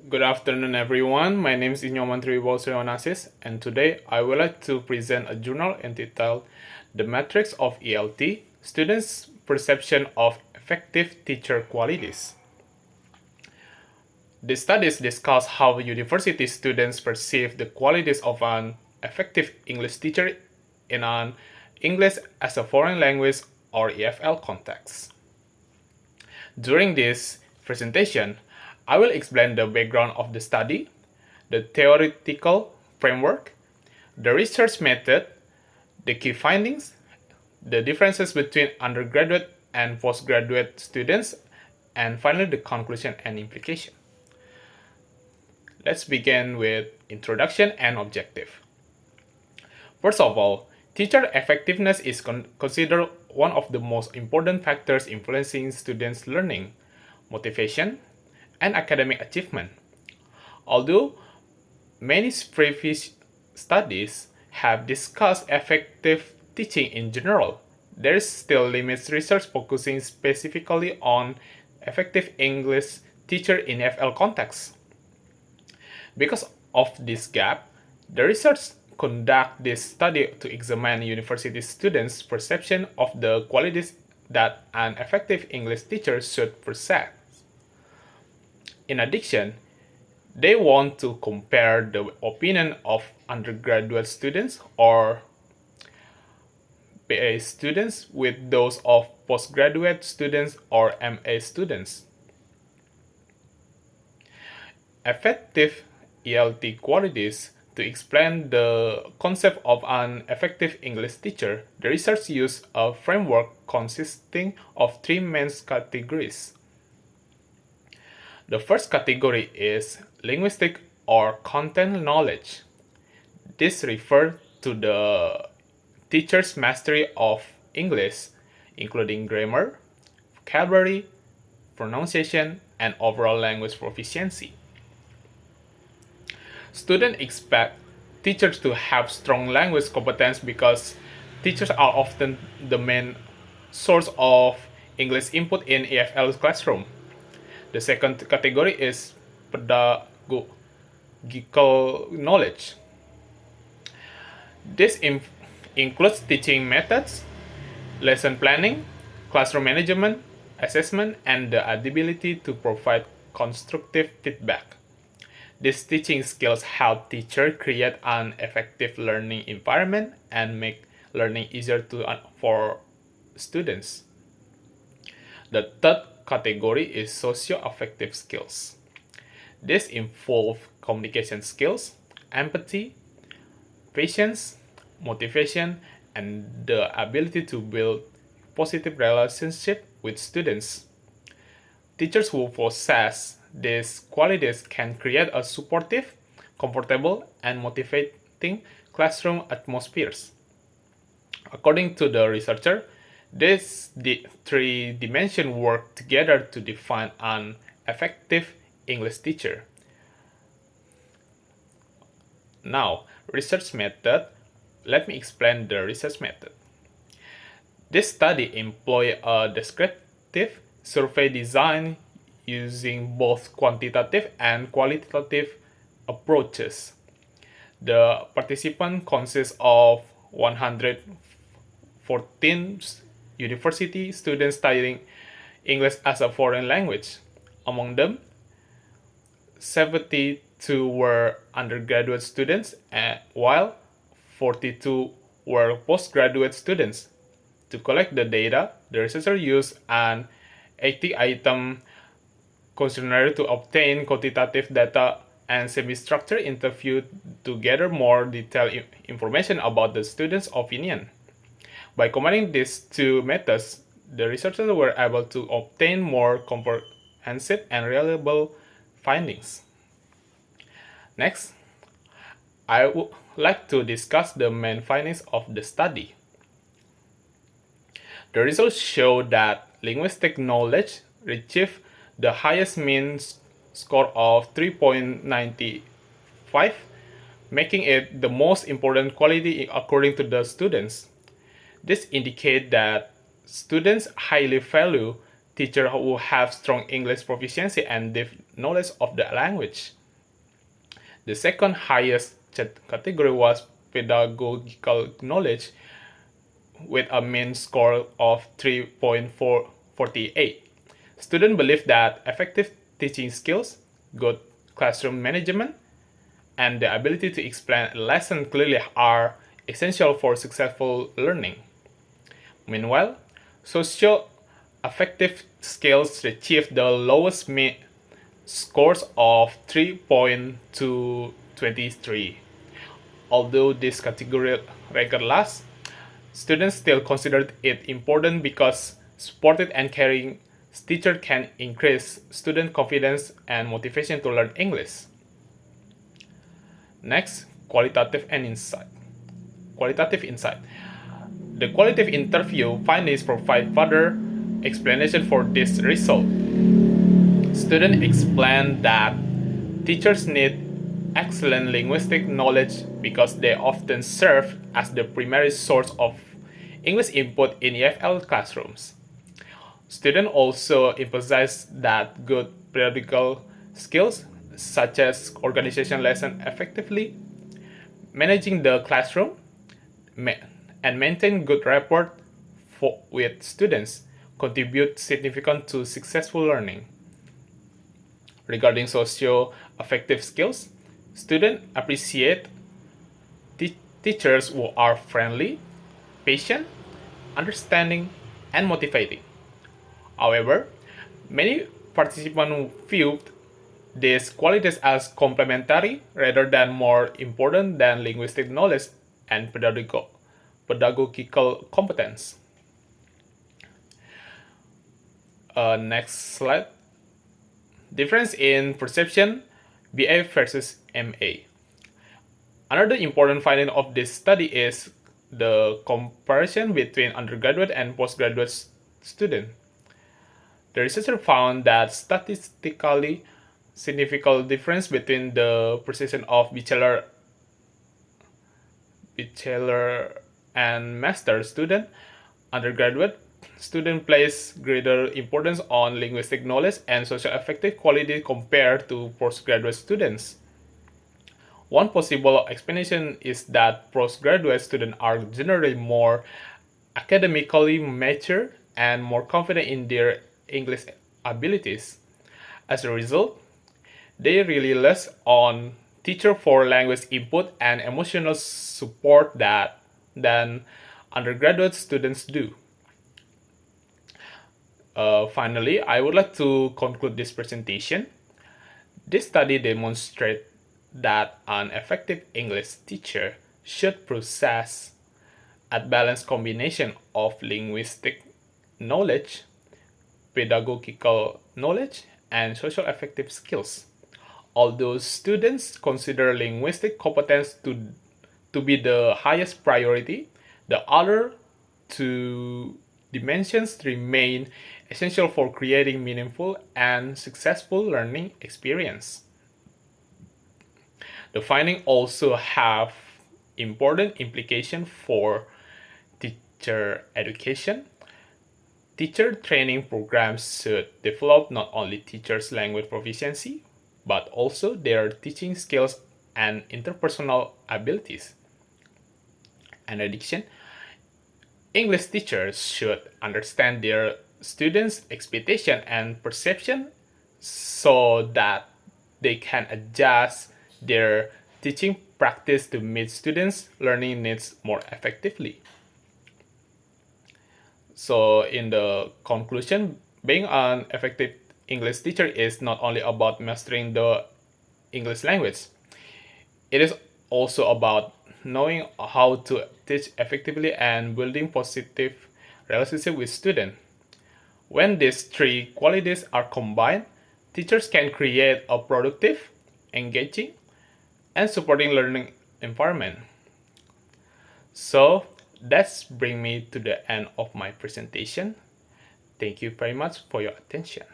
Good afternoon, everyone. My name is Nyoman Triwibawa Wanasis, and today I would like to present a journal entitled "The Matrix of ELT: Students' Perception of Effective Teacher Qualities." The studies discuss how university students perceive the qualities of an effective English teacher in an English as a foreign language or EFL context. During this presentation, I will explain the background of the study, the theoretical framework, the research method, the key findings, the differences between undergraduate and postgraduate students, and finally the conclusion and implication. Let's begin with introduction and objective. First of all, teacher effectiveness is considered one of the most important factors influencing students' learning, motivation, and academic achievement. Although many previous studies have discussed effective teaching in general, there is still limited research focusing specifically on effective English teacher in FL context. Because of this gap, the research conduct this study to examine university students' perception of the qualities that an effective English teacher should possess. In addition, they want to compare the opinion of undergraduate students or BA students with those of postgraduate students or MA students. Effective ELT qualities. To explain the concept of an effective English teacher, the research used a framework consisting of three main categories. The first category is linguistic or content knowledge. This refers to the teacher's mastery of English, including grammar, vocabulary, pronunciation, and overall language proficiency. Students expect teachers to have strong language competence because teachers are often the main source of English input in EFL classroom. The second category is pedagogical knowledge. This includes teaching methods, lesson planning, classroom management, assessment, and the ability to provide constructive feedback. These teaching skills help teachers create an effective learning environment and make learning easier for students. The third category is socio-affective skills. This involves communication skills, empathy, patience, motivation, and the ability to build positive relationships with students. Teachers who possess these qualities can create a supportive, comfortable, and motivating classroom atmospheres. According to the researcher, these three dimensions work together to define an effective English teacher. Now, research method. Let me explain the research method. This study employed a descriptive survey design using both quantitative and qualitative approaches. The participants consist of 114 university students studying English as a foreign language. Among them, 72 were undergraduate students, while 42 were postgraduate students. To collect the data, the researcher used an 80-item questionnaire to obtain quantitative data and semi-structured interview to gather more detailed information about the students' opinion. By combining these two methods, the researchers were able to obtain more comprehensive and reliable findings. Next, I would like to discuss the main findings of the study. The results show that linguistic knowledge achieved the highest mean score of 3.95, making it the most important quality according to the students. This indicates that students highly value teachers who have strong English proficiency and deep knowledge of the language. The second highest category was pedagogical knowledge with a mean score of 3.48. Students believe that effective teaching skills, good classroom management, and the ability to explain a lesson clearly are essential for successful learning. Meanwhile, socio-affective skills achieved the lowest scores of 3.223. Although this category ranked last, students still considered it important because supported and caring teacher can increase student confidence and motivation to learn English. Next, qualitative insight. The qualitative interview findings provide further explanation for this result. Students explain that teachers need excellent linguistic knowledge because they often serve as the primary source of English input in EFL classrooms. Students also emphasize that good pedagogical skills such as organization lesson effectively, managing the classroom, and maintain good rapport with students contribute significantly to successful learning. Regarding socio-affective skills, students appreciate teachers who are friendly, patient, understanding, and motivating. However, many participants viewed these qualities as complementary rather than more important than linguistic knowledge and pedagogical competence. Next slide. Difference in perception, BA versus MA. Another important finding of this study is the comparison between undergraduate and postgraduate students. The researcher found that statistically significant difference between the perception of bachelor and master student. Undergraduate student place greater importance on linguistic knowledge and social affective quality compared to postgraduate students. One possible explanation is that postgraduate students are generally more academically mature and more confident in their English abilities. As a result, they rely less on teacher for language input and emotional support than undergraduate students do. Finally, I would like to conclude this presentation. This study demonstrates that an effective English teacher should possess a balanced combination of linguistic knowledge, pedagogical knowledge, and social affective skills. Although students consider linguistic competence to be the highest priority, the other two dimensions remain essential for creating meaningful and successful learning experience. The findings also have important implications for teacher education. Teacher training programs should develop not only teachers' language proficiency, but also their teaching skills and interpersonal abilities. In addition, English teachers should understand their students' expectation and perception so that they can adjust their teaching practice to meet students' learning needs more effectively. So, in the conclusion, being an effective English teacher is not only about mastering the English language, it is also about knowing how to teach effectively and building positive relationship with students. When these three qualities are combined, teachers can create a productive, engaging, and supporting learning environment. So that's bring me to the end of my presentation. Thank you very much for your attention.